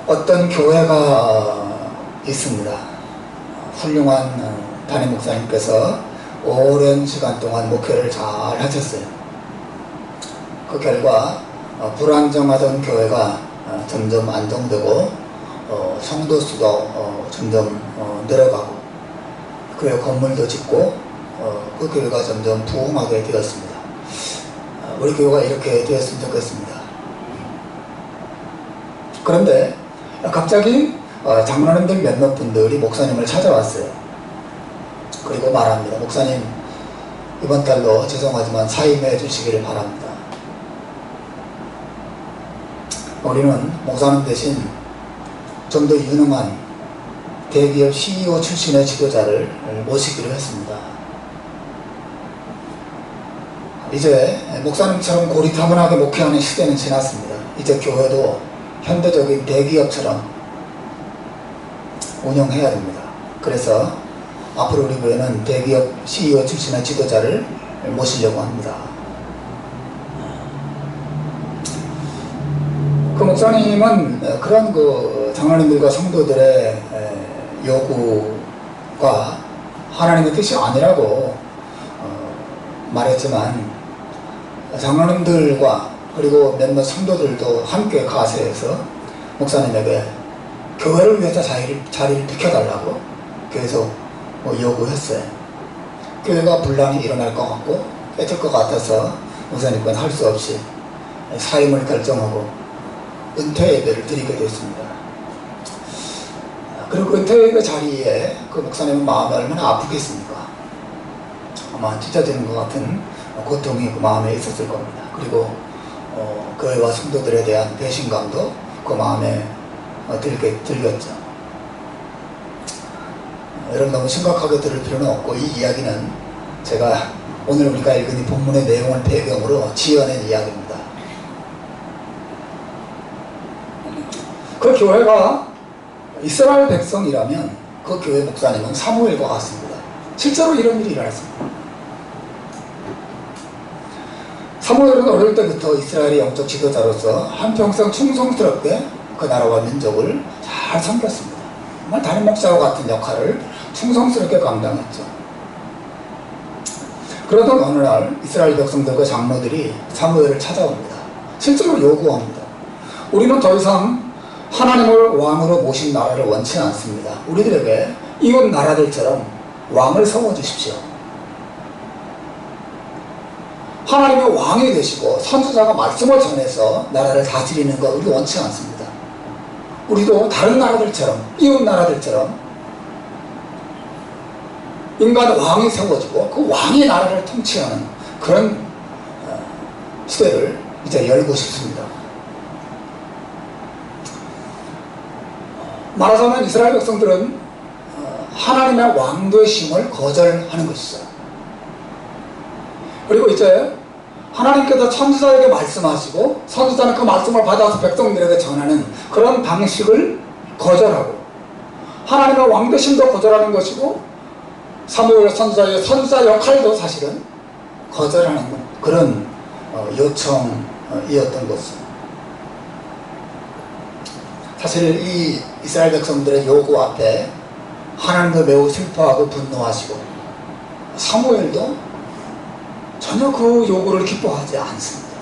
어떤 교회가 있습니다. 훌륭한 담임 목사님께서 오랜 시간 동안 목회를 잘 하셨어요. 그 결과 불안정하던 교회가 점점 안정되고 성도 수도 점점 늘어가고 교회 건물도 짓고 그 교회가 점점 부흥하게 되었습니다. 우리 교회가 이렇게 되었으면 좋겠습니다. 그런데 갑자기 장로님들 몇몇 분들이 목사님을 찾아왔어요. 그리고 말합니다. 목사님, 이번 달로 죄송하지만 사임해 주시기를 바랍니다. 우리는 목사님 대신 좀 더 유능한 대기업 CEO 출신의 지도자를 모시기로 했습니다. 이제 목사님처럼 고리타분하게 목회하는 시대는 지났습니다. 이제 교회도 현대적인 대기업처럼 운영해야 됩니다. 그래서 앞으로 우리 교회는 대기업 CEO 출신의 지도자를 모시려고 합니다. 그 목사님은 그런 장로님들과 성도들의 요구가 하나님의 뜻이 아니라고 말했지만 장로님들과 그리고 몇몇 성도들도 함께 가세해서 목사님에게 교회를 위해서 자리를 비켜달라고 계속 요구했어요. 교회가 분란이 일어날 것 같고 깨질 것 같아서 목사님과는 할 수 없이 사임을 결정하고 은퇴 예배를 드리게 됐습니다. 그리고 그 은퇴 예배 자리에 그 목사님의 마음이 얼마나 아프겠습니까? 아마 찢어지는 것 같은 고통이 그 마음에 있었을 겁니다. 그리고 교회와 성도들에 대한 배신감도 그 마음에 들겠죠. 여러분 너무 심각하게 들을 필요는 없고, 이 이야기는 제가 오늘 우리가 읽은 이 본문의 내용을 배경으로 지어낸 이야기입니다. 그 교회가 이스라엘 백성이라면 그 교회 목사님은 사무엘과 같습니다. 실제로 이런 일이 일어났습니다. 사무엘은 어릴 때부터 이스라엘의 영적 지도자로서 한평생 충성스럽게 그 나라와 민족을 잘 섬겼습니다. 정말 담임 목사와 같은 역할을 충성스럽게 감당했죠. 그러던 어느 날 이스라엘 백성들과 장로들이 사무엘을 찾아옵니다. 실제로 요구합니다. 우리는 더 이상 하나님을 왕으로 모신 나라를 원치 않습니다. 우리들에게 이웃 나라들처럼 왕을 세워주십시오. 하나님의 왕이 되시고 선지자가 말씀을 전해서 나라를 다스리는 것 우리 원치 않습니다. 우리도 다른 나라들처럼, 이웃 나라들처럼 인간 왕이 세워지고 그 왕이 나라를 통치하는 그런 시대를 이제 열고 싶습니다. 말하자면 이스라엘 백성들은 하나님의 왕되심을 거절하는 것이죠. 그리고 이제 하나님께서 선지자에게 말씀하시고 선지자는 그 말씀을 받아서 백성들에게 전하는 그런 방식을 거절하고 하나님의 왕되심도 거절하는 것이고 사무엘 선지자의 선지자 역할도 사실은 거절하는 그런 요청이었던 것입니다. 사실 이 이스라엘 백성들의 요구 앞에 하나님도 매우 슬퍼하고 분노하시고 사무엘도 전혀 그 요구를 기뻐하지 않습니다.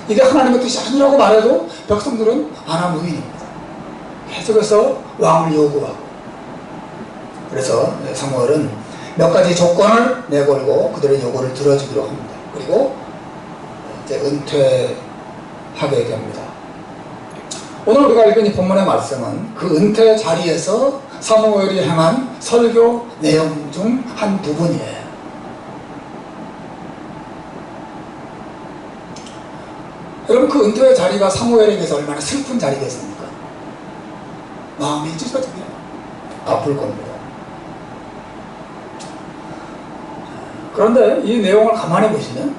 이게 하나님의 뜻이 아니라고 말해도 백성들은 안하무인입니다. 계속해서 왕을 요구하고, 그래서 사무엘은 몇 가지 조건을 내걸고 그들의 요구를 들어주기로 합니다. 그리고 이제 은퇴하게 됩니다. 오늘 우리가 읽은 이 본문의 말씀은 그 은퇴 자리에서 사무엘이 행한 설교 내용 중 한 부분이에요. 여러분, 그 은퇴의 자리가 사무엘에게서 얼마나 슬픈 자리겠습니까? 마음이 찢어지게 아플 겁니다. 그런데 이 내용을 가만히 보시면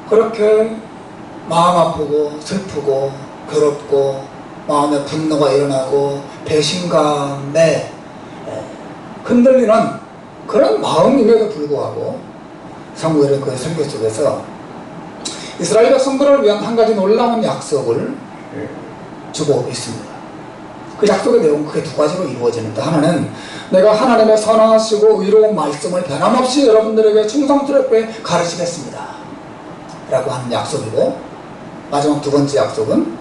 그렇게 마음 아프고 슬프고 괴롭고 마음에 분노가 일어나고 배신감에 흔들리는 그런 마음임에도 불구하고 사무엘은 그의 설교 속에서 이스라엘 백성들을 위한 한 가지 놀라운 약속을 주고 있습니다. 그 약속의 내용은 크게 두 가지로 이루어지는데, 하나는 내가 하나님의 선하시고 의로운 말씀을 변함없이 여러분들에게 충성스럽게 가르치겠습니다 라고 하는 약속이고, 마지막 두 번째 약속은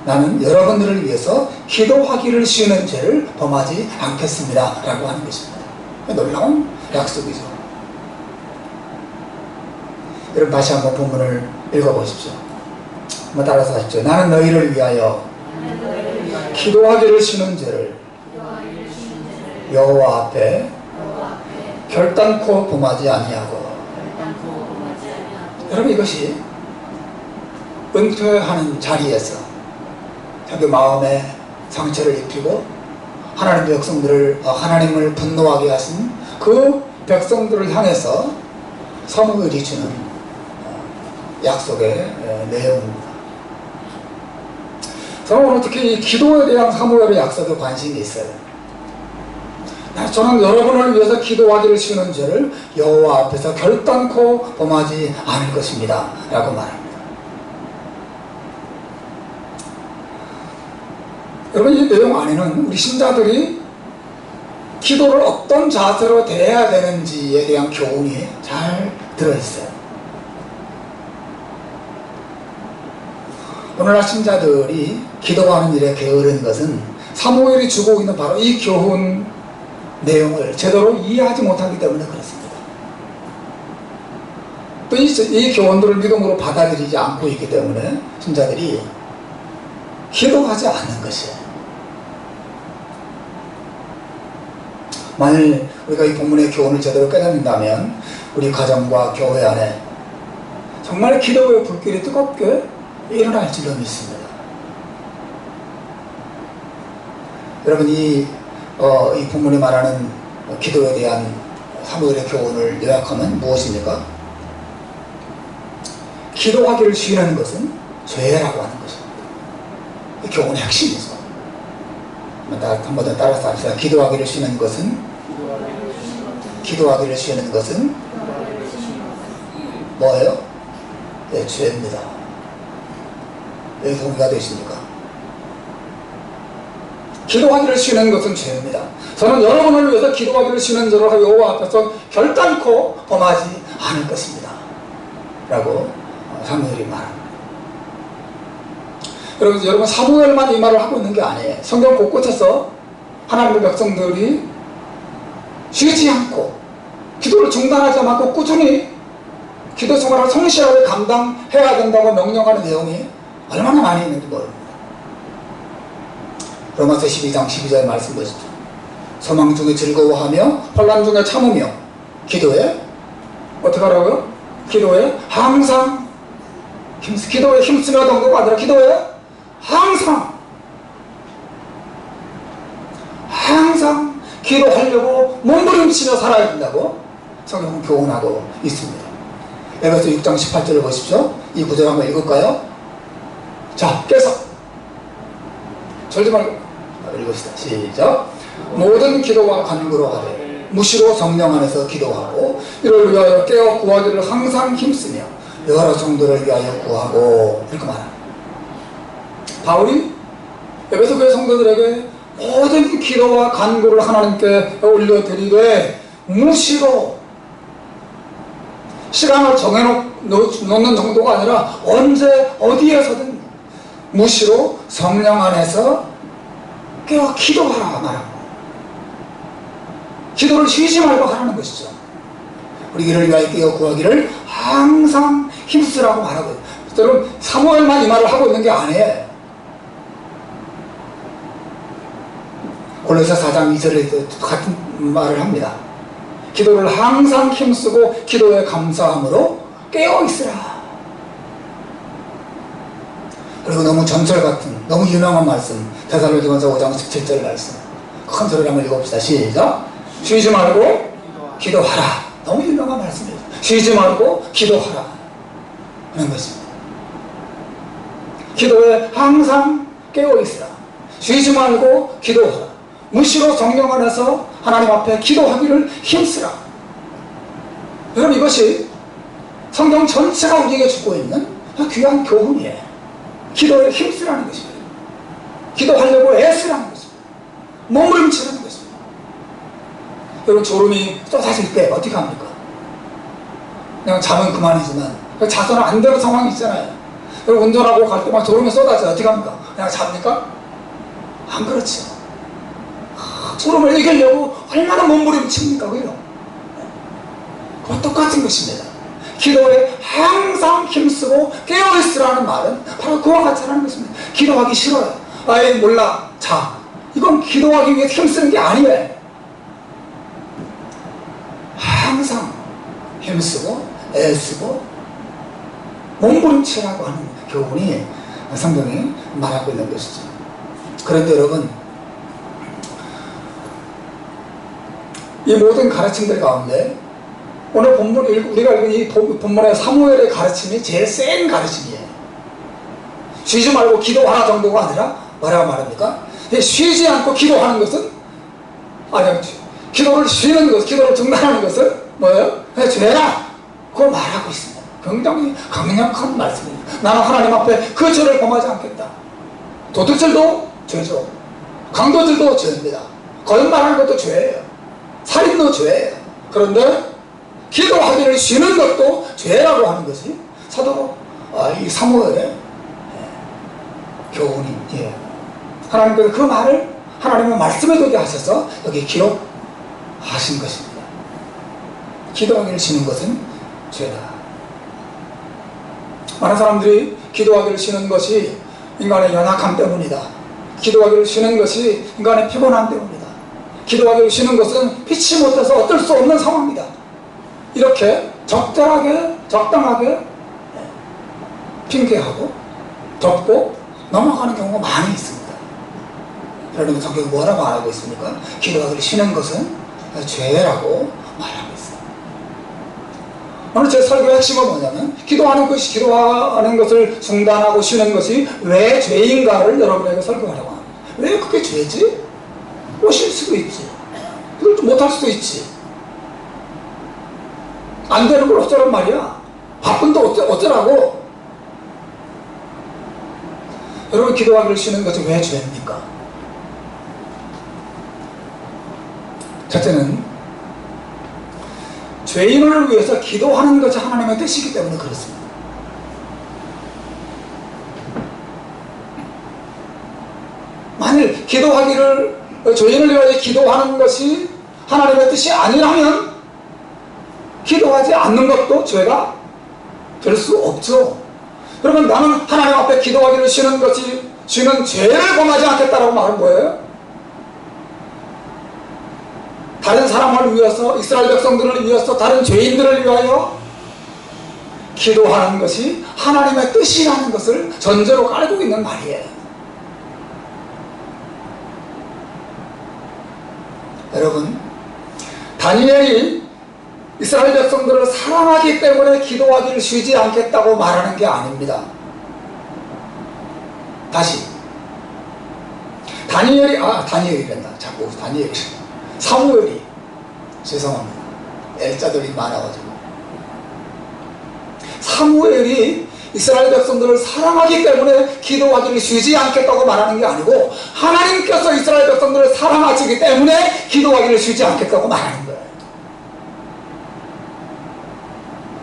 나는 여러분들을 위해서 기도하기를 쉬는 죄를 범하지 않겠습니다 라고 하는 것입니다. 놀라운 약속이죠. 여러분 다시 한번 본문을 읽어보십시오. 한번 따라서 하십시오. 나는 너희를 위하여 기도하기를 쉬는 죄를 여호와 앞에 결단코 범하지 아니하고. 여러분, 이것이 은퇴하는 자리에서 자기 마음에 상처를 입히고 하나님의 하나님을 분노하게 하신 그 백성들을 향해서 사무엘이 주는 약속의 내용입니다. 저는 오늘 특히 이 기도에 대한 사무엘의 약속에 관심이 있어요. 저는 여러분을 위해서 기도하기를 쉬는 죄를 여호와 앞에서 결단코 범하지 않을 것입니다 라고 말합니다. 여러분, 이 내용 안에는 우리 신자들이 기도를 어떤 자세로 대해야 되는지에 대한 교훈이 잘 들어있어요. 오늘날 신자들이 기도하는 일에 게으른 것은 사무엘이 주고 있는 바로 이 교훈 내용을 제대로 이해하지 못하기 때문에 그렇습니다. 또 이 교훈들을 믿음으로 받아들이지 않고 있기 때문에 신자들이 기도하지 않는 것이에요. 만일 우리가 이 본문의 교훈을 제대로 깨닫는다면 우리 가정과 교회 안에 정말 기도의 불길이 뜨겁게 일어날 줄로 믿습니다. 여러분, 이 본문이 말하는 기도에 대한 사무엘의 교훈을 요약하면 무엇입니까? 기도하기를 쉬는 것은 죄라고 하는 것입니다. 이 교훈의 핵심이죠. 한 번 더 따라서 합시다. 기도하기를 쉬는 것은 뭐예요? 네, 죄입니다. 왜 동의가 되십니까? 기도하기를 쉬는 것은 죄입니다. 저는 여러분을 위해서 기도하기를 쉬는 죄를 여호와 앞에서 결단코 범하지 않을 것입니다 라고 사무엘이 말합니다. 여러분, 사무엘만 이 말을 하고 있는 게 아니에요. 성경 곳곳에서 하나님의 백성들이 쉬지 않고 기도를 중단하지 않고 꾸준히 기도 생활을 성실하게 감당해야 된다고 명령하는 내용이 얼마나 많이 있는지 모릅니다. 로마서 12장 12절 말씀 보십시오. 소망 중에 즐거워하며 혼란 중에 참으며 기도에 어떻게 하라고요? 기도에 항상 기도에 힘쓰며 정도가 아니라 기도에 항상 기도하려고 몸부림치며 살아야 된다고 성경은 교훈하고 있습니다. 에베소 6장 18절을 보십시오. 이 구절 한번 읽을까요? 자, 깨서 절지 말고 읽읍시다. 시작. 모든 기도와 간구로 하되 무시로 성령 안에서 기도하고 이를 위하여 깨어 구하기를 항상 힘쓰며 여러 성도를 위하여 구하고, 이렇게 말합니다. 바울이 에베소 교회 성도들에게 모든 기도와 간구를 하나님께 올려드리되 무시로, 시간을 정해놓는 정도가 아니라 언제 어디에서든 무시로 성령 안에서 깨어 기도하라 말합니다. 기도를 쉬지 말고 하라는 것이죠. 우리 길을 위하여 깨어 구하기를 항상 힘쓰라고 말하고, 여러분, 사무엘만 이 말을 하고 있는 게 아니에요. 골로새 4장 2절에 같은 말을 합니다. 기도를 항상 힘쓰고 기도에 감사함으로 깨어있으라. 그리고 너무 전설 같은 너무 유명한 말씀, 데살로니가서 5장 17절 말씀, 큰 소리로 한번 읽어봅시다. 시작. 쉬지 말고 기도하라. 너무 유명한 말씀이에요. 쉬지 말고 기도하라 하는 것입니다. 기도에 항상 깨어있으라. 쉬지 말고 기도하라. 무시로 성령 안에서 하나님 앞에 기도하기를 힘쓰라. 여러분, 이것이 성경 전체가 우리에게 주고 있는 귀한 교훈이에요. 기도에 힘쓰라는 것입니다. 기도하려고 애쓰라는 것입니다. 몸부림치라는 것입니다. 여러분, 졸음이 쏟아질 때 어떻게 합니까? 그냥 자면 그만이지만 자서는 안 되는 상황이 있잖아요. 여러분, 운전하고 갈 때 막 졸음이 쏟아져요. 어떻게 합니까? 그냥 잡니까? 안 그렇죠. 졸음을 이기려고 얼마나 몸부림칩니까? 그요? 그와 똑같은 것입니다. 기도에 항상 힘쓰고 깨어있으라는 말은 바로 그와 같다는 것입니다. 기도하기 싫어요. 아이 몰라. 자, 이건 기도하기 위해 힘쓰는 게 아니에요. 항상 힘쓰고 애쓰고 몸부림치라고 하는 교훈이 성경이 말하고 있는 것이죠. 그런데 여러분, 이 모든 가르침들 가운데 오늘 본문, 우리가 읽은 이 본문의 사무엘의 가르침이 제일 센 가르침이에요. 쉬지 말고 기도하라 정도가 아니라 뭐라고 말합니까? 쉬지 않고 기도하는 것은, 아니, 기도를 쉬는 것, 기도를 중단하는 것은 뭐예요? 죄라! 그걸 말하고 있습니다. 굉장히 강력한 말씀입니다. 나는 하나님 앞에 그 죄를 범하지 않겠다. 도둑질도 죄죠. 강도질도 죄입니다. 거짓말하는 것도 죄예요. 살인도 죄예요. 그런데 기도하기를 쉬는 것도 죄라고 하는 것이 사도 이 사무엘의 교훈이에요. 하나님께서 그 말을 하나님의 말씀에 두게 하셔서 여기 기록하신 것입니다. 기도하기를 쉬는 것은 죄다. 많은 사람들이 기도하기를 쉬는 것이 인간의 연약함 때문이다. 기도하기를 쉬는 것이 인간의 피곤함 때문이다. 기도하기를 쉬는 것은 피치 못해서 어쩔 수 없는 상황이다. 이렇게 적당하게 핑계하고 덮고 넘어가는 경우가 많이 있습니다. 여러분, 성경이 뭐라고 말하고 있습니까? 기도하기를 쉬는 것은 죄라고 말하고 있습니다. 오늘 제 설교의 핵심은 뭐냐면, 기도하는 것을 중단하고 쉬는 것이 왜 죄인가를 여러분에게 설교하려고 합니다. 왜 그게 죄지? 쉴 수도 있지. 그걸 좀 못할 수도 있지. 안 되는 걸 어쩌란 말이야. 바쁜데 어쩌라고. 여러분, 기도하기를 쉬는 것이 왜 죄입니까? 첫째는 죄인을 위해서 기도하는 것이 하나님의 뜻이기 때문에 그렇습니다. 만일 죄인을 위하여 기도하는 것이 하나님의 뜻이 아니라면 기도하지 않는 것도 죄가 될 수 없죠. 그러면 나는 하나님 앞에 기도하기를 쉬는 죄를 범하지 않겠다라고 말은 뭐예요? 다른 사람을 위해서, 이스라엘 백성들을 위해서, 다른 죄인들을 위하여 기도하는 것이 하나님의 뜻이라는 것을 전제로 깔고 있는 말이에요. 여러분, 다니엘이 이스라엘 백성들을 사랑하기 때문에 기도하기를 쉬지 않겠다고 말하는 게 아닙니다. 다시, 다니엘이란다. 자꾸 다니엘이. 사무엘이, 죄송합니다. L자들이 많아가지고. 사무엘이 이스라엘 백성들을 사랑하기 때문에 기도하기를 쉬지 않겠다고 말하는 게 아니고, 하나님께서 이스라엘 백성들을 사랑하시기 때문에 기도하기를 쉬지 않겠다고 말하는 거예요.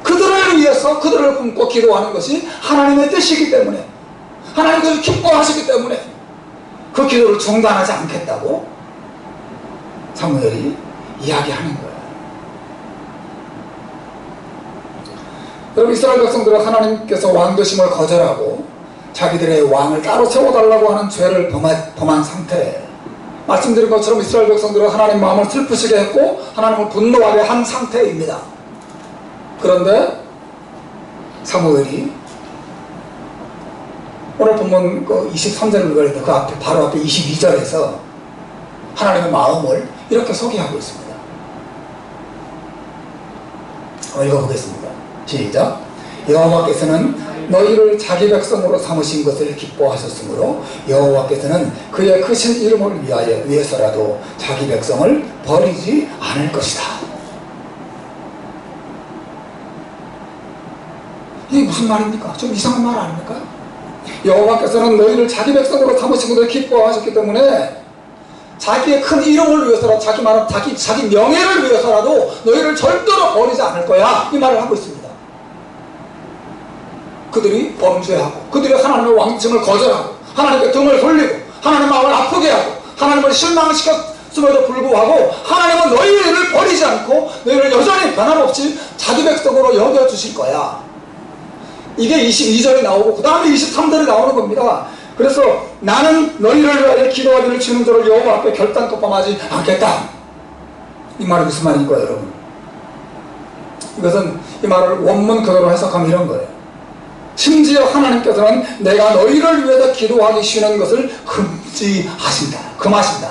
그들을 위해서 그들을 품고 기도하는 것이 하나님의 뜻이기 때문에, 하나님께서 기뻐하시기 때문에 그 기도를 중단하지 않겠다고 사무엘이 이야기하는 거예요. 여러분, 이스라엘 백성들은 하나님께서 왕 되심을 거절하고 자기들의 왕을 따로 세워달라고 하는 죄를 범한 상태예요. 말씀드린 것처럼 이스라엘 백성들은 하나님 마음을 슬프시게 했고 하나님을 분노하게 한 상태입니다. 그런데 사무엘이 오늘 본문 23절을 읽었는데 그 앞에, 바로 앞에 22절에서 하나님의 마음을 이렇게 소개하고 있습니다. 읽어보겠습니다. 시작. 여호와께서는 너희를 자기 백성으로 삼으신 것을 기뻐하셨으므로 여호와께서는 그의 크신 이름을 위해서라도 자기 백성을 버리지 않을 것이다. 이게 무슨 말입니까? 좀 이상한 말 아닙니까? 여호와께서는 너희를 자기 백성으로 삼으시고 기뻐하셨기 때문에 자기의 큰 이름을 위해서라도, 자기 명예를 위해서라도 너희를 절대로 버리지 않을 거야, 이 말을 하고 있습니다. 그들이 범죄하고, 그들이 하나님의 왕층을 거절하고, 하나님께 등을 돌리고, 하나님 마음을 아프게 하고, 하나님을 실망시켰음에도 불구하고 하나님은 너희를 버리지 않고 너희를 여전히 변함없이 자기 백성으로 여겨주실 거야. 이게 22절이 나오고 그 다음에 23절이 나오는 겁니다. 그래서 나는 너희를 위하여 기도하기를 주는 자를 여호와 앞에 결단토법하지 않겠다. 이 말이 무슨 말입니까, 여러분? 이것은 이 말을 원문 그대로 해석하면 이런 거예요. 심지어 하나님께서는 내가 너희를 위해서 기도하기 쉬는 것을 금지하신다, 금하신다.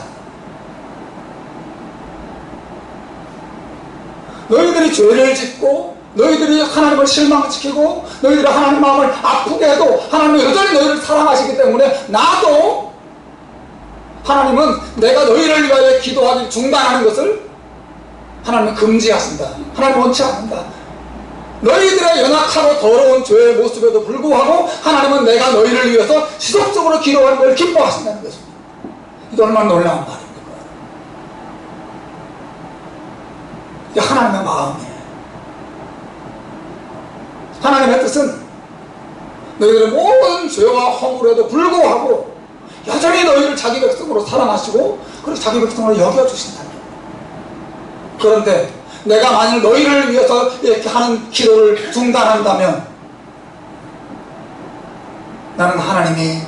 너희들이 죄를 짓고 너희들이 하나님을 실망시키고 너희들이 하나님 마음을 아프게 해도 하나님은 여전히 너희를 사랑하시기 때문에, 나도 하나님은 내가 너희를 위하여 기도하기 중단하는 것을 하나님은 금지하신다. 하나님은 원치 않는다. 너희들의 연약하고 더러운 죄의 모습에도 불구하고 하나님은 내가 너희를 위해서 지속적으로 기도하는 걸 기뻐하신다는 것입니다. 이게 얼마나 놀라운 말입니까? 이게 하나님의 마음이에요. 하나님의 뜻은 너희들의 모든 죄와 허물에도 불구하고 여전히 너희를 자기 백성으로 사랑하시고 그리고 자기 백성으로 여겨주신다는 거예요. 그런데 내가 만일 너희를 위해서 이렇게 하는 기도를 중단한다면 나는 하나님이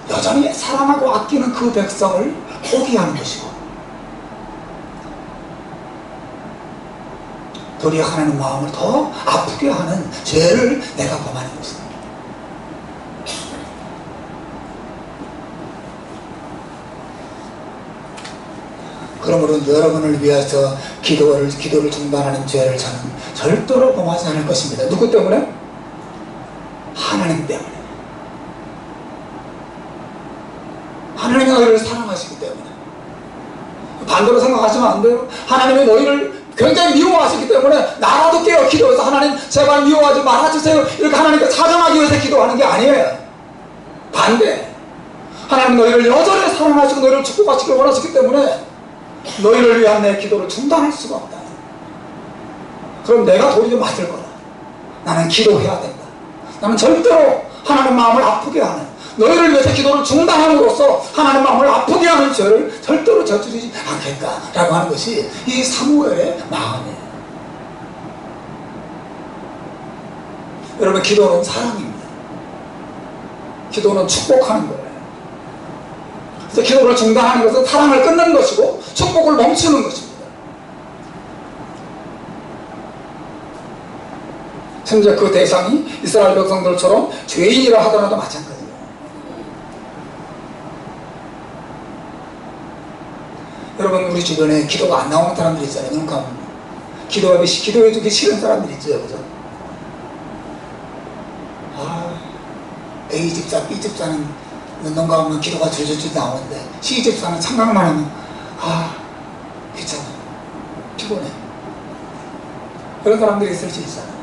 여전히 사랑하고 아끼는 그 백성을 포기하는 것이고, 도리어 하나님 마음을 더 아프게 하는 죄를 내가 범하는 것입니다. 그러므로 여러분을 위해서 기도를 중단하는 죄를 저는 절대로 범하지 않을 것입니다. 누구 때문에? 하나님 때문에. 하나님이 너희를 사랑하시기 때문에. 반대로 생각하시면 안 돼요. 하나님이 너희를 굉장히 미워하시기 때문에 나라도 깨어 기도해서 하나님 제발 미워하지 말아주세요, 이렇게 하나님께 사정하기 위해서 기도하는 게 아니에요. 반대. 하나님 너희를 여전히 사랑하시고 너희를 축복하시길 원하시기 때문에 너희를 위한 내 기도를 중단할 수가 없다. 그럼 내가 도리어 맞을 거다. 나는 기도해야 된다. 나는 절대로 하나님 마음을 아프게 하는, 너희를 위해서 기도를 중단함으로써 하나님 마음을 아프게 하는 죄를 절대로 저지르지 않겠다라고 하는 것이 이 사무엘의 마음이에요. 여러분, 기도는 사랑입니다. 기도는 축복하는 거예요. 그래서 기도를 중단하는 것은 사랑을 끊는 것이고 축복을 멈추는 것입니다. 심지어 그 대상이 이스라엘 백성들처럼 죄인이라 하더라도 마찬가지예요. 여러분, 우리 주변에 기도가 안 나오는 사람들이 있잖아요. 눈 감으면 기도해주기 싫은 사람들이 있어요. 그죠? A 집사, B 집사는 눈 감으면 기도가 줄줄줄 나오는데 C 집사는 생각만 하면 귀찮아, 피곤해. 그런 사람들이 있을 수 있잖아요.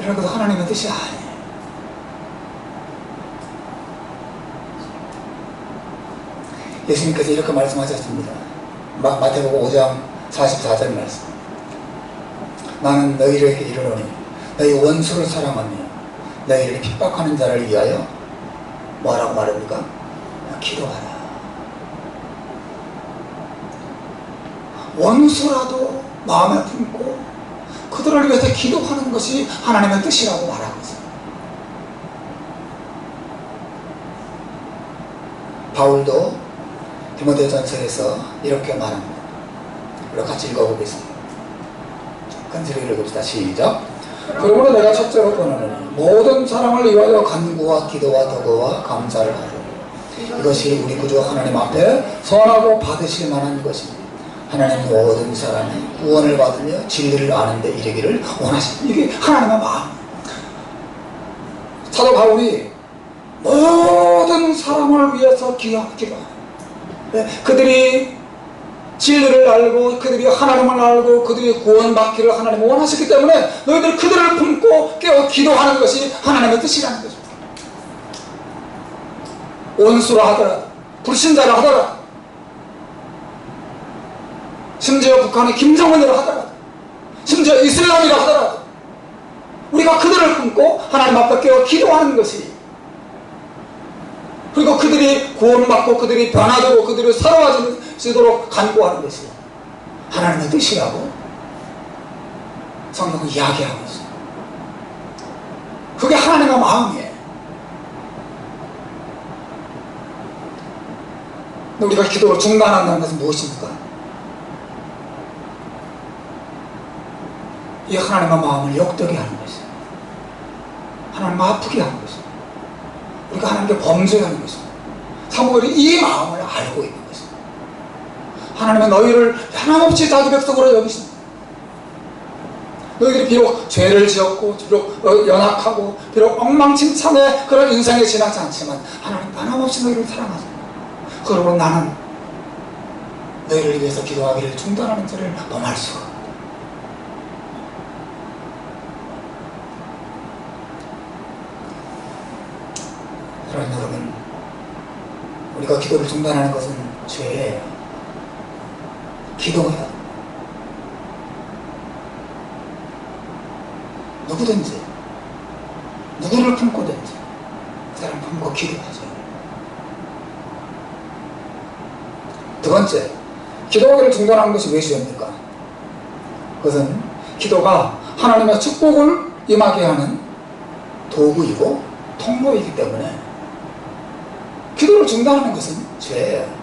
이런 것도 하나님의 뜻이 아니에요. 예수님께서 이렇게 말씀하셨습니다. 마태복음 5장 44절 말씀. 나는 너희에게 이르노니 너희 원수를 사랑하며 너희를 핍박하는 자를 위하여 뭐라고 말합니까? 기도하라. 원수라도 마음에 품고 그들을 위해서 기도하는 것이 하나님의 뜻이라고 말하고 있습니다. 바울도 디모데전서에서 이렇게 말합니다. 우리 같이 읽어보겠습니다. 큰 소리로 읽읍시다. 시작. 그러므로 내가 첫째로 권하노니 모든 사람을 위하여 간구와 기도와 도구와 감사를 하라. 이것이 우리 구주 하나님 앞에 선하고 받으실 만한 것입니다. 하나님 모든 사람이 구원을 받으며 진리를 아는 데 이르기를 원하십니다. 이게 하나님의 마음. 사도 바울이 모든 사람을 위해서 기도합니다. 그들이 진리를 알고 그들이 하나님을 알고 그들이 구원받기를 하나님이 원하셨기 때문에 너희들 그들을 품고 깨어 기도하는 것이 하나님의 뜻이라는 거죠. 원수라 하더라도, 불신자라 하더라도, 심지어 북한의 김정은이라 하더라도, 심지어 이슬람이라 하더라도 우리가 그들을 품고 하나님 앞에 깨어 기도하는 것이, 그리고 그들이 구원받고 그들이 변화되고 그들이 새로워지도록 간구하는 것이 하나님의 뜻이라고 성경은 이야기하고 있어요. 그게 하나님의 마음이에요. 우리가 기도를 중단한다는 것은 무엇입니까? 이 하나님의 마음을 욕되게 하는 것이에요. 하나님 아프게 하는 것이에요. 우리가 하나님께 범죄하는 것입니다. 사무엘이 이 마음을 알고 있는 것입니다. 하나님은 너희를 하나없이 자기 백성으로 여기십니다. 너희들이 비록 죄를 지었고 비록 연약하고 비록 엉망진창의 그런 인생에 지나지 않지만 하나님 하나없이 너희를 사랑하십니다. 그러므로 나는 너희를 위해서 기도하기를 중단하는 자를 범할 수가 없다. 여러분, 우리가 기도를 중단하는 것은 죄예요. 기도해요. 누구든지 누구를 품고든지 그 사람 품고 기도하죠. 두 번째, 기도하기를 중단하는 것이 왜 죄입니까? 그것은 기도가 하나님의 축복을 임하게 하는 도구이고 통로이기 때문에 기도를 중단하는 것은 죄예요.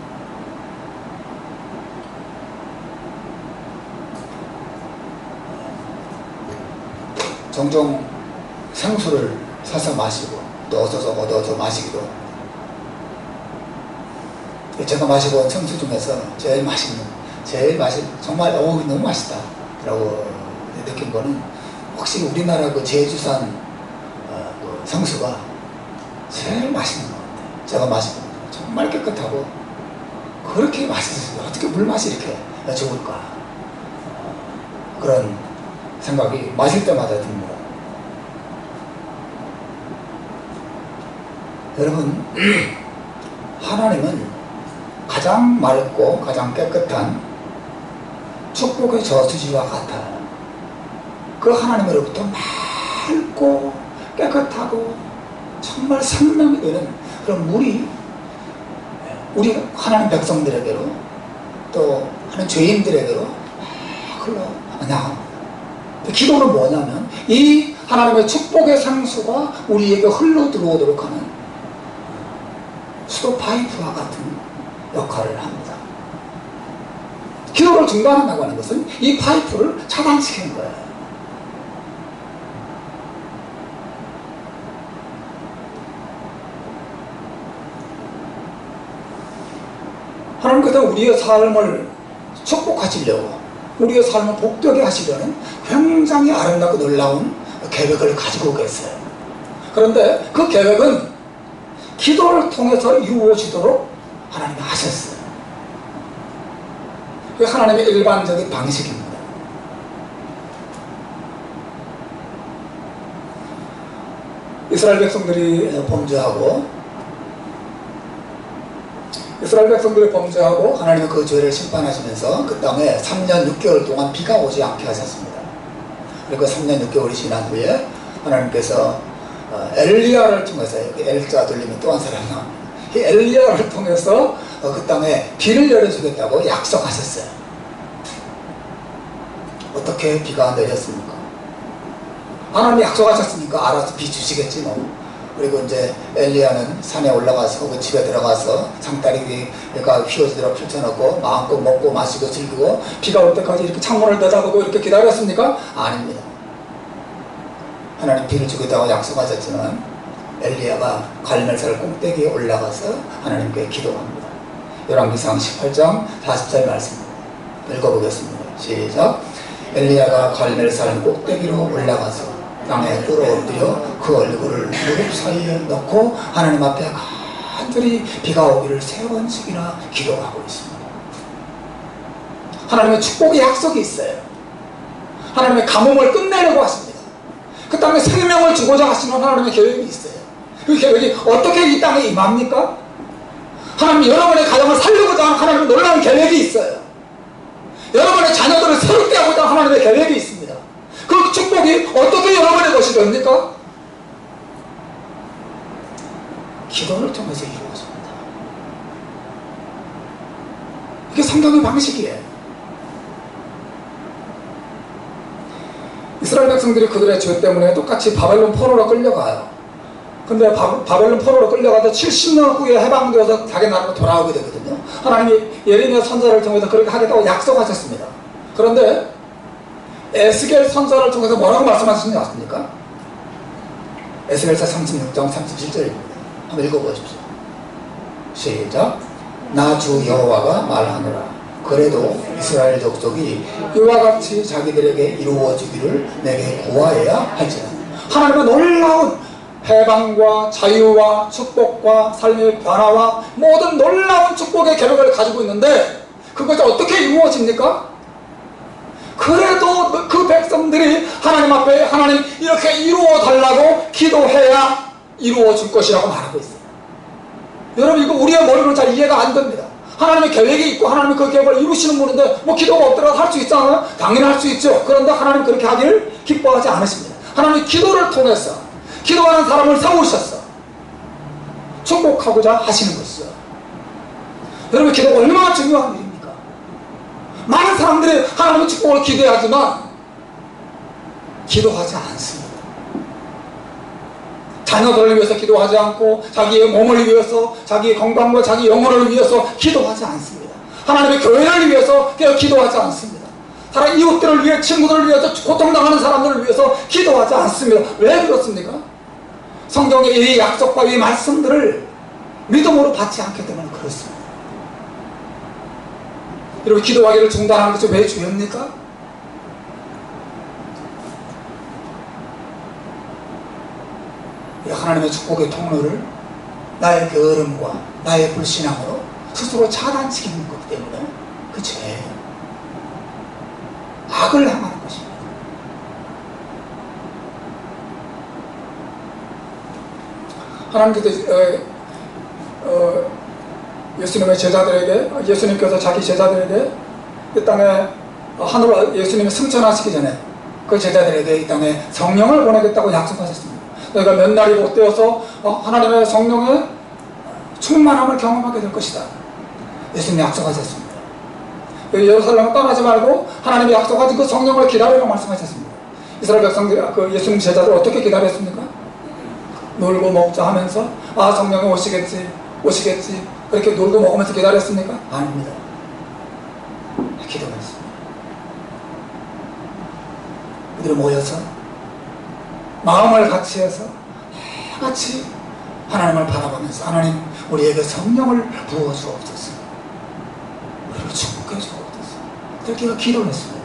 종종 생수를 사서 마시고 넣어서 얻어서 마시기도, 제가 마시고 온 생수 중에서 제일 정말 너무 맛있다 라고 느낀 거는, 혹시 우리나라 그 제주산 그 생수가 제일 맛있는 것 같아요. 제가 마시고 정말 깨끗하고 그렇게 맛있어요. 어떻게 물맛이 이렇게 좋을까, 그런 생각이 마실 때마다 듭니다. 여러분, 하나님은 가장 맑고 가장 깨끗한 축복의 저수지와 같아요. 그 하나님으로부터 맑고 깨끗하고 정말 생명이 되는 그런 물이 우리 하나님 백성들에게로 또 하는 죄인들에게로 흘러나옵니다. 기도는 뭐냐면 이 하나님의 축복의 상수가 우리에게 흘러 들어오도록 하는 수도 파이프와 같은 역할을 합니다. 기도를 중단한다고 하는 것은 이 파이프를 차단시키는 거예요. 하나님께서 우리의 삶을 축복하시려고, 우리의 삶을 복되게 하시려는 굉장히 아름답고 놀라운 계획을 가지고 계세요. 그런데 그 계획은 기도를 통해서 이루어지도록 하나님이 하셨어요. 그게 하나님의 일반적인 방식입니다. 이스라엘 백성들이 범죄하고 하나님은 그 죄를 심판하시면서 그 땅에 3년 6개월 동안 비가 오지 않게 하셨습니다. 그리고 3년 6개월이 지난 후에 하나님께서 엘리야를 통해서, 엘자 돌리면 또 한 사람이 나옵니다. 이 엘리야를 통해서 그 땅에 비를 내려주겠다고 약속하셨어요. 어떻게 비가 내렸습니까? 하나님이 약속하셨으니까 알아서 비 주시겠지 뭐. 그리고 이제 엘리야는 산에 올라가서 그 집에 들어가서 상다리가 휘어지도록 펼쳐놓고 마음껏 먹고 마시고 즐기고 비가 올 때까지 이렇게 창문을 내다보고 이렇게 기다렸습니까? 아닙니다. 하나님 비를 주겠다고 약속하셨지만 엘리야가 갈멜산 꼭대기에 올라가서 하나님께 기도합니다. 열왕기상 18장 40절 말씀입니다. 읽어보겠습니다. 시작. 엘리야가 갈멜산 꼭대기로 올라가서 땅에 꿇어엎드려 그 얼굴을 무릎 사이에 넣고 하나님 앞에 간절히 비가 오기를 3번씩이나 기도하고 있습니다. 하나님의 축복의 약속이 있어요. 하나님의 가뭄을 끝내려고 하십니다. 그 땅에 생명을 주고자 하시는 하나님의 계획이 있어요. 그 계획이 어떻게 이 땅에 임합니까? 하나님 여러분의 가정을 살리고자 하는 하나님의 놀라운 계획이 있어요. 여러분의 자녀들을 새롭게 하고자 하는 하나님의 계획이 있습니다. 그 축복이 어떻게 여러분의 것이 됩니까? 기도를 통해서 이루어집니다. 이게 성경의 방식이에요. 이스라엘 백성들이 그들의 죄 때문에 똑같이 바벨론 포로로 끌려가요. 근데 바벨론 포로로 끌려가서 70년 후에 해방되어서 자기 나라로 돌아오게 되거든요. 하나님이 예레미야 선지자를 통해서 그렇게 하겠다고 약속하셨습니다. 그런데 에스겔 선지자를 통해서 뭐라고 말씀하시지 않습니까? 에스겔서 36장 37절입니다. 한번 읽어보십시오. 시작. 나 주 여호와가 말하노라. 그래도 이스라엘 족속이 이와 같이 자기들에게 이루어지기를 내게 구하여야 할지라. 하나님은 놀라운 해방과 자유와 축복과 삶의 변화와 모든 놀라운 축복의 계획을 가지고 있는데 그것이 어떻게 이루어집니까? 그래도 그 백성들이 하나님 앞에 하나님 이렇게 이루어 달라고 기도해야 이루어질 것이라고 말하고 있어요. 여러분 이거 우리의 머리로 잘 이해가 안 됩니다. 하나님의 계획이 있고 하나님이 그 계획을 이루시는 분인데 뭐 기도가 없더라도 할 수 있잖아요. 당연히 할 수 있죠. 그런데 하나님 그렇게 하기를 기뻐하지 않으십니다. 하나님 기도를 통해서 기도하는 사람을 세우셨어. 축복하고자 하시는 것이죠. 여러분 기도가 얼마나 중요한 일입니까? 많은 사람들이 하나님의 축복을 기대하지만 기도하지 않습니다. 자녀들을 위해서 기도하지 않고 자기의 몸을 위해서 자기의 건강과 자기 영혼을 위해서 기도하지 않습니다. 하나님의 교회를 위해서 기도하지 않습니다. 다른 이웃들을 위해 친구들을 위해서 고통당하는 사람들을 위해서 기도하지 않습니다. 왜 그렇습니까? 성경의 이 약속과 이 말씀들을 믿음으로 받지 않기 때문에 그렇습니다. 여러분 기도하기를 중단하는 것이 왜 중요합니까? 하나님의 축복의 통로를 나의 게으름과 나의 불신앙으로 스스로 차단시키는 것 때문에 그 죄예요. 악을 행하는 것입니다. 하나님께서 예수님의 제자들에게 예수님께서 자기 제자들에게 이 땅에 하늘로 예수님이 승천하시기 전에 그 제자들에게 이 땅에 성령을 보내겠다고 약속하셨습니다. 너희가 몇 날이 못 되어서 하나님의 성령의 충만함을 경험하게 될 것이다. 예수님이 약속하셨습니다. 예루살렘을 떠나지 말고 하나님이 약속하신 그 성령을 기다리라고 말씀하셨습니다. 이스라엘 백성들 그 예수님 제자들 어떻게 기다렸습니까? 놀고 먹자 하면서 성령이 오시겠지 그렇게 놀고 먹으면서 기다렸습니까? 아닙니다. 기도했습니다. 그들이 모여서 마음을 같이 해서 같이 하나님을 바라보면서 하나님 우리에게 성령을 부어주옵소서, 우리를 축복해 주옵소서, 그렇게 기도를 했습니다.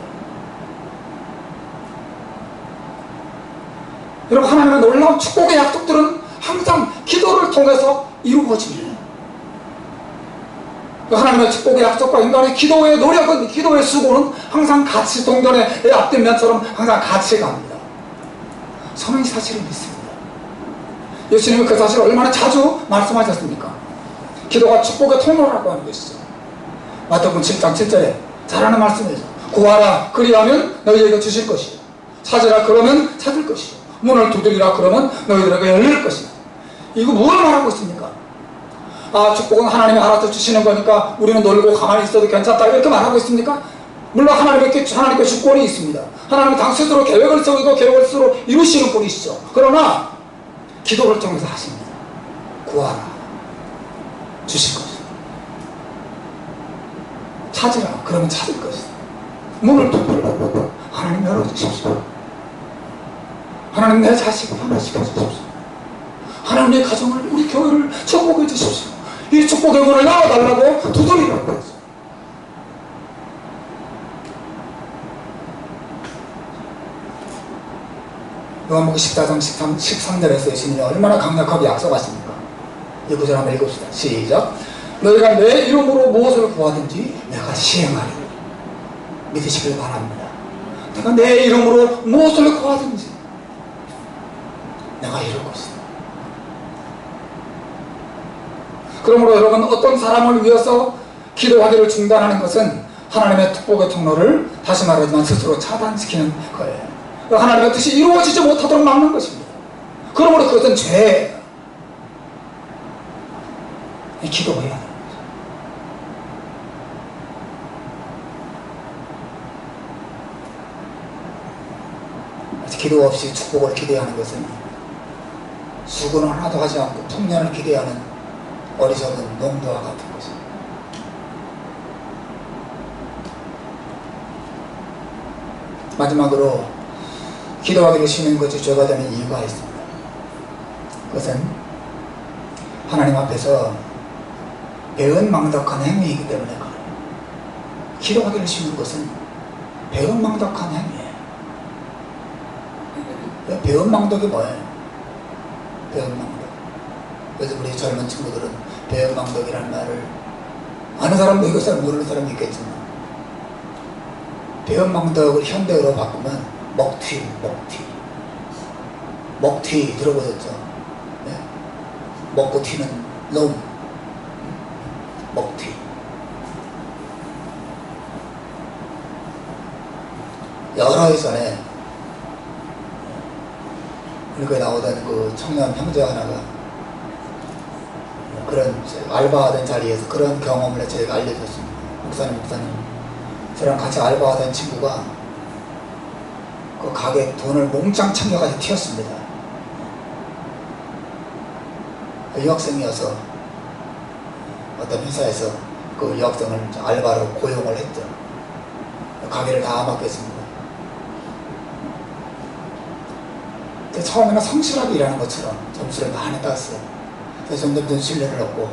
여러분 하나님의 놀라운 축복의 약속들은 항상 기도를 통해서 이루어집니다. 하나님의 축복의 약속과 인간의 기도의 노력은 기도의 수고는 항상 같이 동전에 앞된 면처럼 항상 같이 갑니다. 저는 이 사실을 믿습니다. 예수님은 그 사실을 얼마나 자주 말씀하셨습니까? 기도가 축복의 통로라고 하는 것이죠. 마태복음 7장 7절에 잘하는 말씀이죠. 구하라 그리하면 너희에게 주실 것이요, 찾으라 그러면 찾을 것이요, 문을 두드리라 그러면 너희들에게 열릴 것이다. 이거 뭘 말하고 있습니까? 축복은 하나님이 알아서 주시는 거니까 우리는 놀고 가만히 있어도 괜찮다 이렇게 말하고 있습니까? 물론 하나님께 주권이 있습니다. 하나님은 당 스스로 계획을 세우고 계획을 스스로 이루시는 분이시죠. 그러나 기도를 통해서 하십니다. 구하라 주실 것이다. 찾으라 그러면 찾을 것이다. 문을 두드리라 하나님 열어주십시오. 하나님 내 자식을 변화시켜 주십시오. 하나님 내 가정을 우리 교회를 축복해 주십시오. 이 축복의 문을 열어달라고 두드리라고 그랬어요. 요한복음 14장 13절에서 예수님이 얼마나 강력하게 약속하십니까? 이 구절 한번 읽읍시다. 시작. 너희가 내 이름으로 무엇을 구하든지 내가 시행하리라. 믿으시길 바랍니다. 내가 내 이름으로 무엇을 구하든지 내가 이룰 것이다. 그러므로 여러분, 어떤 사람을 위해서 기도하기를 중단하는 것은 하나님의 축복의 통로를 다시 말하지만 스스로 차단시키는 거예요. 하나님의 뜻이 이루어지지 못하도록 막는 것입니다. 그러므로 그것은 죄예요. 기도해야 돼요. 기도 없이 축복을 기대하는 것은 수고는 하나도 하지 않고 풍년을 기대하는 어리석은 농부와 같은 것입니다. 마지막으로 기도하기를 쉬는 것이 죄가 되는 이유가 있습니다. 그것은 하나님 앞에서 배은망덕한 행위이기 때문에 그래요. 기도하기를 쉬는 것은 배은망덕한 행위예요. 배은망덕이 뭐예요? 배은망덕. 그래서 우리 젊은 친구들은 배은망덕이라는 말을 아는 사람도 이것을 모르는 사람도 있겠지만, 배은망덕을 현대어로 바꾸면 먹튀 들어보셨죠? 네? 먹고 튀는 놈, 먹튀. 여러 해 전에 우리가 나오던 그 청년 형제 하나가 그런 알바하던 자리에서 그런 경험을 저희가 알려줬습니다. 목사님 저랑 같이 알바하던 친구가 그 가게 돈을 몽땅 챙겨가지고 튀었습니다. 유학생이어서 어떤 회사에서 그 유학생을 알바로 고용을 했죠. 가게를 다 맡겼습니다. 처음에는 성실하게 일하는 것처럼 점수를 많이 땄어요. 그래서 점점 신뢰를 얻고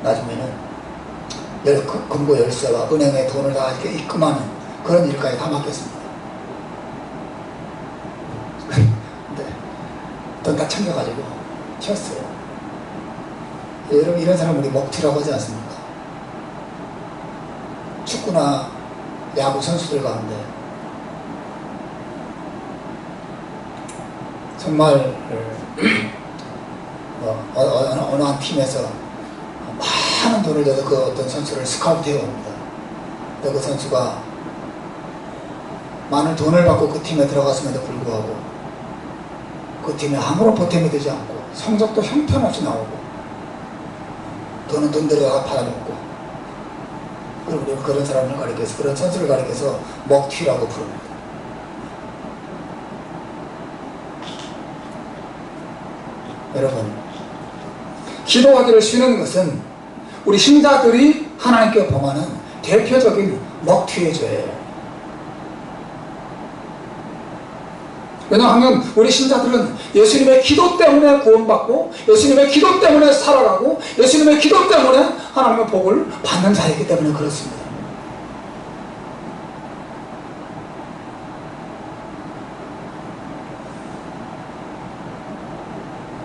나중에는 금고 열쇠와 은행에 돈을 다 이렇게 입금하는 그런 일까지 다 맡겼습니다. 근데 돈 다 챙겨가지고 튀었어요. 여러분, 이런 사람 우리 먹튀라고 하지 않습니까? 축구나 야구 선수들 가운데 정말 어느 한 팀에서 많은 돈을 내서 그 어떤 선수를 스카우트 해옵니다. 근데 그 선수가 많은 돈을 받고 그 팀에 들어갔음에도 불구하고 그 팀에 아무런 보탬이 되지 않고 성적도 형편없이 나오고 돈은 돈대로 갚아먹고, 그리고 우리는 그런 사람을 가리켜서, 그런 선수를 가리켜서 먹튀라고 부릅니다. 여러분, 기도하기를 쉬는 것은 우리 신자들이 하나님께 범하는 대표적인 먹튀의 죄예요. 왜냐하면 우리 신자들은 예수님의 기도 때문에 구원받고 예수님의 기도 때문에 살아가고 예수님의 기도 때문에 하나님의 복을 받는 자이기 때문에 그렇습니다.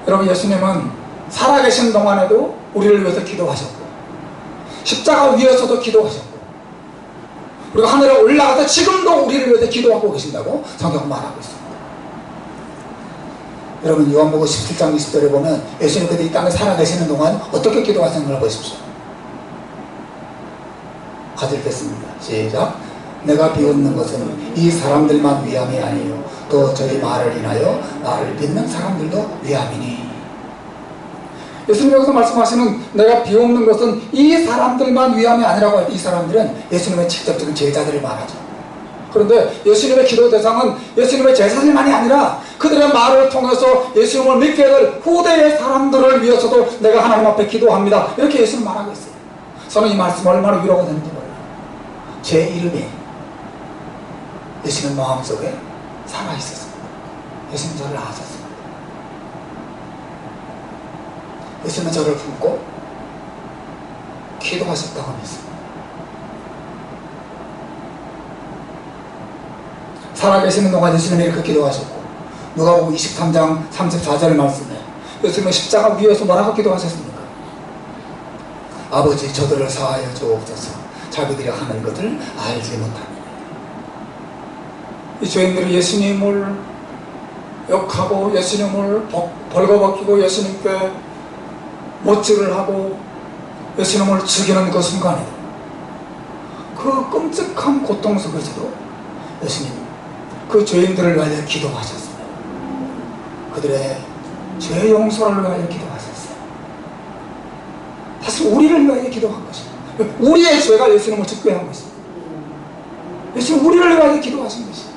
여러분, 예수님은 살아계신 동안에도 우리를 위해서 기도하셨고 십자가 위에서도 기도하셨고 그리고 하늘에 올라가서 지금도 우리를 위해서 기도하고 계신다고 성경은 말하고 있습니다. 여러분, 요한복음 17장 20절에 보면 예수님께서 이 땅에 살아계시는 동안 어떻게 기도하시는 걸 보십시오. 같이 읽겠습니다. 시작. 내가 비웃는 것은 이 사람들만 위함이 아니요 또 저희 말을 인하여 나를 믿는 사람들도 위함이니. 예수님 여기서 말씀하시는 내가 비웃는 것은 이 사람들만 위함이 아니라고 할 때 이 사람들은 예수님의 직접적인 제자들을 말하죠. 그런데 예수님의 기도 대상은 예수님의 제자들만이 아니라 그들의 말을 통해서 예수님을 믿게 될 후대의 사람들을 위해서도 내가 하나님 앞에 기도합니다. 이렇게 예수님 말하고 있어요. 저는 이 말씀 얼마나 위로가 되는지 몰라요. 제 이름이 예수님 마음속에 살아있었습니다. 예수님 저를 아셨습니다. 예수님은 저를 품고 기도하셨다고 믿습니다. 살아계시는 동안 예수님이 이렇게 기도하셨고 누가복음 23장 34절 말씀에 예수님은 십자가 위에서 뭐라고 기도하셨습니까? 아버지 저들을 사하여 주옵소서 자기들이 하는 것을 알지 못합니다. 이 죄인들이 예수님을 욕하고 예수님을 벌거벗기고 예수님께 못질을 하고 예수님을 죽이는 그 순간이다. 그 끔찍한 고통 속에서도 예수님 그 죄인들을 위하여 기도하셨습니다. 그들의 죄 용서를 위하여 기도하셨어요. 사실 우리를 위하여 기도한 것입니다. 우리의 죄가 예수님을 죽게 한 것입니다. 예수님 우리를 위하여 기도하신 것입니다.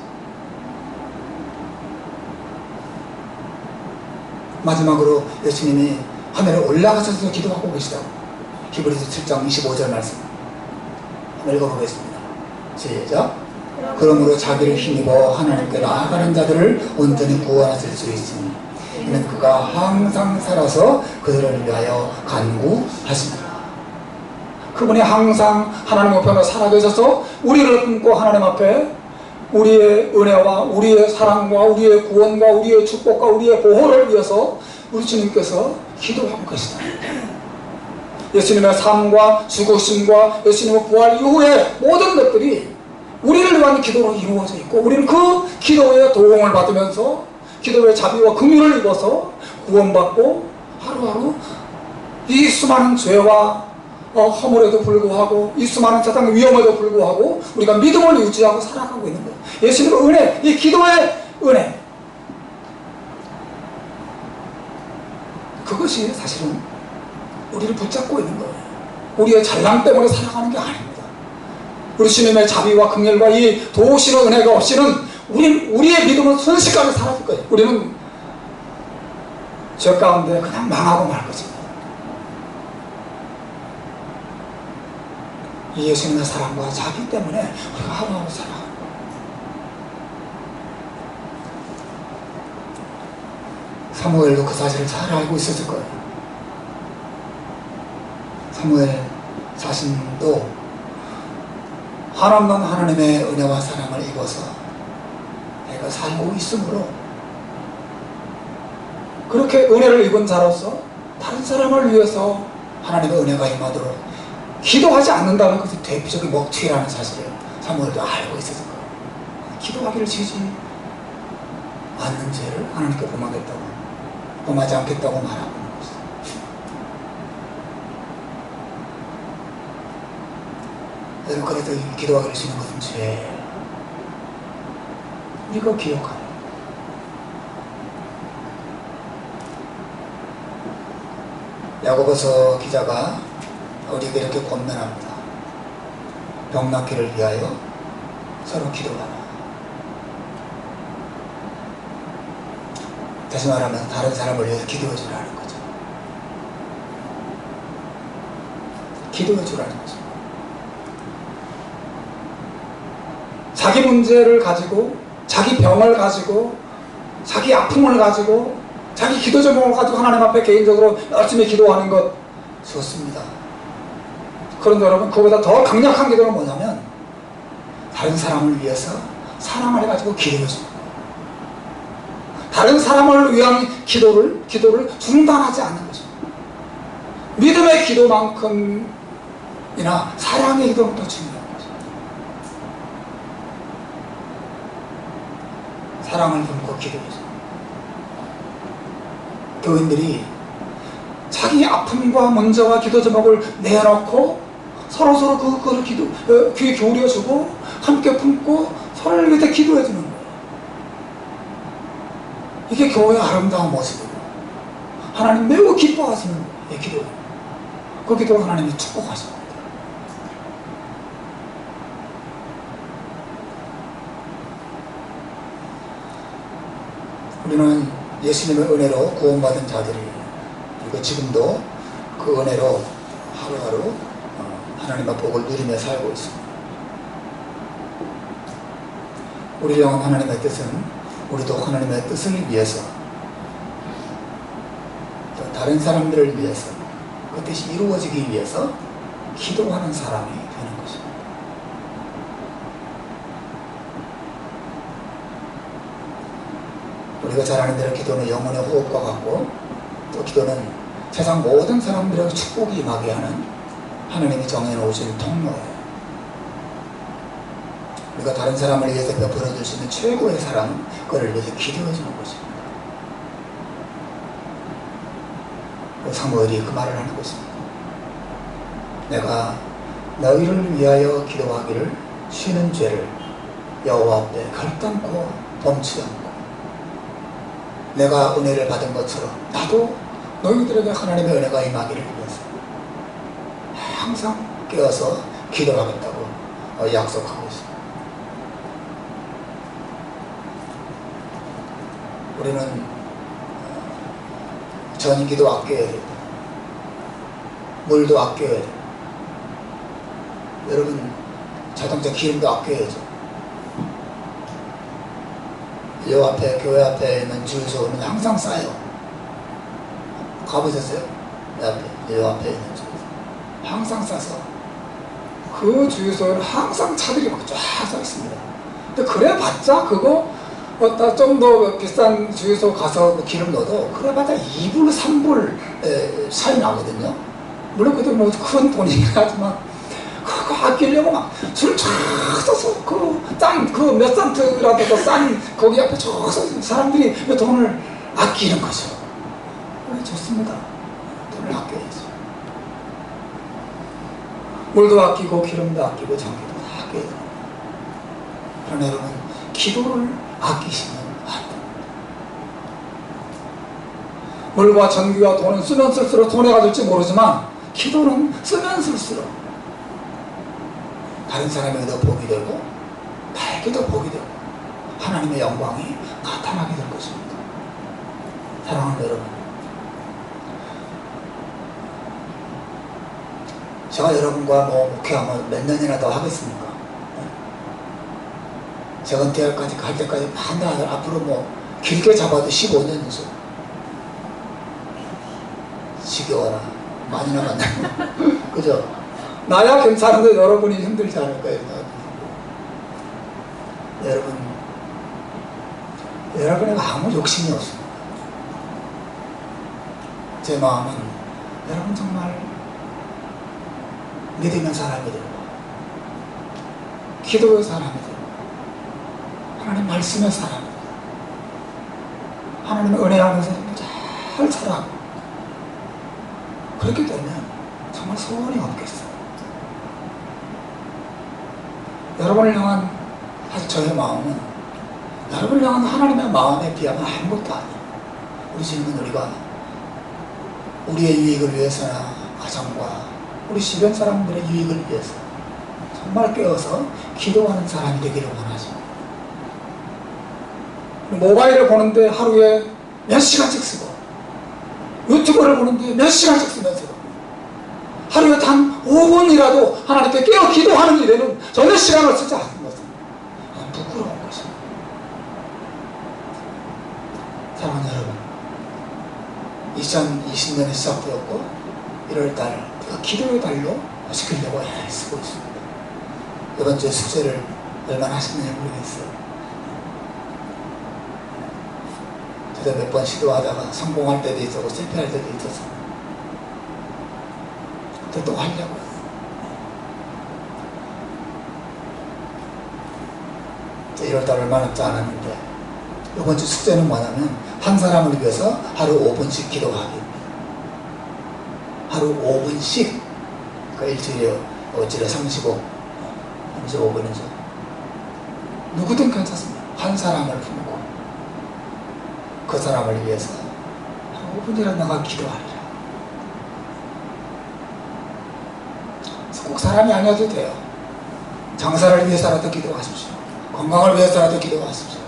마지막으로 예수님이 하늘에 올라가셔서 기도하고 계시다고 히브리서 7장 25절 말씀 한번 읽어보겠습니다. 시작. 그러므로 자기를 힘입어 하나님께 나아가는 자들을 온전히 구원하실 수 있으니 이는 그가 항상 살아서 그들을 위하여 간구하십니다. 그분이 항상 하나님 앞에 살아계셔서 우리를 품고 하나님 앞에 우리의 은혜와 우리의 사랑과 우리의 구원과 우리의 축복과 우리의 보호를 위해서 우리 주님께서 기도하고 계시다. 예수님의 삶과 죽으심과 예수님의 부활 이후에 모든 것들이 우리를 위한 기도로 이루어져 있고 우리는 그 기도의 도움을 받으면서 기도의 자비와 긍휼을 입어서 구원받고 하루하루 이 수많은 죄와 허물에도 불구하고 이 수많은 세상의 위험에도 불구하고 우리가 믿음을 유지하고 살아가고 있는 거예요. 예수님의 은혜, 이 기도의 은혜, 그것이 사실은 우리를 붙잡고 있는 거예요. 우리의 잘남 때문에 살아가는 게 아닙니다. 우리 주님의 자비와 긍휼과 이 도우시는 은혜가 없이는 우리의 믿음은 순식간에 사라질 거예요. 우리는 죄 가운데 그냥 망하고 말 것입니다. 이 예수님의 사랑과 자비 때문에 우리가 하루하루 살아가는 거예요. 사무엘도 그 사실을 잘 알고 있었을 거예요. 사무엘 자신도 한없는 하나님의 은혜와 사랑을 입어서 내가 살고 있으므로 그렇게 은혜를 입은 자로서 다른 사람을 위해서 하나님의 은혜가 임하도록 기도하지 않는다는 것이 대표적인 먹튀라는 사실을 사무엘도 알고 있었을 거예요. 기도하기를 지지 않는 죄를 하나님께 범하지 않겠다고 말하고 있는 것이죠. 여러분, 그래도 기도하기를 지는 것은 죄예요. 우리가 기억하는 야고보서 기자가 우리에게 이렇게 권면합니다. 병 낫기를 위하여 서로 기도하라. 다시 말하면 다른 사람을 위해서 기도해 주라는 거죠. 기도해 주라는 거죠. 자기 문제를 가지고 자기 병을 가지고 자기 아픔을 가지고 자기 기도 제목을 가지고 하나님 앞에 개인적으로 열심히 기도하는 것 좋습니다. 그런데 여러분, 그보다 더 강력한 기도는 뭐냐면 다른 사람을 위해서 사랑을 해가지고 기도해 주는 거예요. 다른 사람을 위한 기도를 중단하지 않는 거죠. 믿음의 기도만큼이나 사랑의 기도보다 중요한 거죠. 사랑을 품고 기도해 주는 교인들이 자기 아픔과 문제와 기도 제목을 내놓고 서로서로 그거를 귀에 기울여주고 함께 품고 서로를 위해 기도해 주는 거예요. 이게 교회의 아름다운 모습이고 하나님 매우 기뻐하시는 거예요. 기도. 그 기도를 하나님이 축복하십니다. 우리는 예수님의 은혜로 구원받은 자들이 그리고 지금도 그 은혜로 하루하루 하나님의 복을 누리며 살고 있습니다. 우리를 향한 하나님의 뜻은 우리도 하나님의 뜻을 위해서 또 다른 사람들을 위해서 그 뜻이 이루어지기 위해서 기도하는 사람이 되는 것입니다. 우리가 잘 아는 대로 기도는 영혼의 호흡과 같고 또 기도는 세상 모든 사람들에게 축복이 임하게 하는 하나님이 정해놓으신 통로예요. 우리가 다른 사람을 위해서 베풀어줄 수 있는 최고의 사랑은 그를 위해서 기도해 주는 것입니다. 사무엘이 그 말을 하는 것입니다. 내가 너희를 위하여 기도하기를 쉬는 죄를 여호와 앞에 결단코 범치 않고 내가 은혜를 받은 것처럼 나도 너희들에게 하나님의 은혜가 임하기를 위해서 항상 깨어서 기도하겠다고 약속하고 있습니다. 우리는 전기도 아껴야 됩니다. 물도 아껴야 됩니다. 여러분 자동차 기름도 아껴야죠. 요 앞에 교회 앞에 있는 주유소는 항상 싸요. 가보셨어요? 요 앞에 있는 주유소 항상 싸서 그 주유소에는 항상 차들이 막 쫙 서 있습니다. 근데 그래봤자 그거 좀 더 비싼 주유소 가서 기름 넣어도 그래봤자 2불 3불 차이 나거든요. 물론 그것도 뭐 큰 돈이긴 하지만 그거 아끼려고 막 줄 쫙 서서 그 몇 산트라도 더 싼 거기 앞에 쫙 서서 사람들이 그 돈을 아끼는 거죠. 그래 좋습니다. 돈을 아껴야죠. 물도 아끼고 기름도 아끼고 전기도 다 아껴야 됩니다. 그러나 여러분 기도를 아끼시면 안 됩니다. 물과 전기와 돈은 쓰면 쓸수록 손해가 될지 모르지만 기도는 쓰면 쓸수록 다른 사람에게도 복이 되고 나에게도 복이 되고 하나님의 영광이 나타나게 될 것입니다. 사랑하는 여러분, 제가 여러분과 목회하면 몇 년이나 더 하겠습니까? 제가 은퇴할까지 갈 때까지 한달 앞으로 길게 잡아도 15년이죠. 지겨워라. 많이 남았네. 그죠? 나야 괜찮은데 여러분이 힘들지 않을까요? 여러분에게 아무 욕심이 없습니다. 제 마음은 여러분 정말 믿음의 사람이 되고 기도의 사람이 되고 하나님 말씀의 사람이 되고 하나님의 은혜 안에서 잘 살아가고 그렇게 되면 정말 소원이 없겠어요. 여러분을 향한 사실 저의 마음은 여러분을 향한 하나님의 마음에 비하면 아무것도 아니에요. 우리 주님은 우리가 우리의 유익을 위해서나 가정과 우리 주변 사람들의 유익을 위해서 정말 깨어서 기도하는 사람이 되기를 원하십니다. 모바일을 보는데 하루에 몇 시간씩 쓰고 유튜브를 보는데 몇 시간씩 쓰면서 하루에 단 5분이라도 하나님께 깨어 기도하는 일에는 전혀 시간을 쓰지 않는 것은 부끄러운 것입니다. 사랑하는 여러분, 2020년이 시작되었고 1월달 우리가 기도의 달로 지키려고 애쓰고 있습니다. 이번 주에 숙제를 얼마나 하셨는지 모르겠어요. 저도 몇 번 시도하다가 성공할 때도 있었고 실패할 때도 있었어요. 또 하려고요. 이제 1월달 얼마 남지 않았는데 이번 주 숙제는 뭐냐면 한 사람을 위해서 하루 5분씩 기도하기입니다. 하루 5분씩 그러니까 일주일에 35분이죠. 누구든 괜찮습니다. 한 사람을 품고 그 사람을 위해서 하루 5분이라도 내가 기도하리라. 꼭 사람이 아니어도 돼요. 장사를 위해서라도 기도하십시오. 건강을 위해서라도 기도하십시오.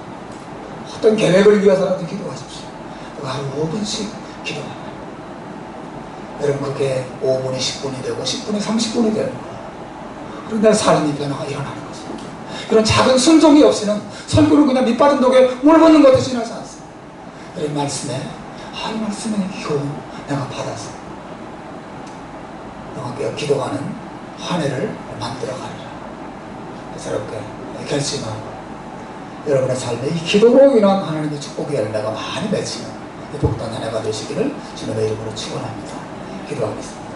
어떤 계획을 위해서라도 기도하십시오. 하루 5분씩 기도합니다. 여러분 그게 5분이 10분이 되고 10분이 30분이 되는 거예요. 그런데 삶의 변화가 일어나는 것입니다. 이런 작은 순종이 없이는 설교를 그냥 밑받은 독에 물 붓는 것도 지나지 않습니다. 이 말씀에 이 말씀에 겨우 내가 받아서 너가 기도하는 한 해를 만들어 가리라. 새롭게 결심하고 여러분의 삶에 이 기도로 인한 하나님의 축복의 열매가 많이 맺히는 복된 한 해가 되시기를 주님의 이름으로 축원합니다. 기도하겠습니다.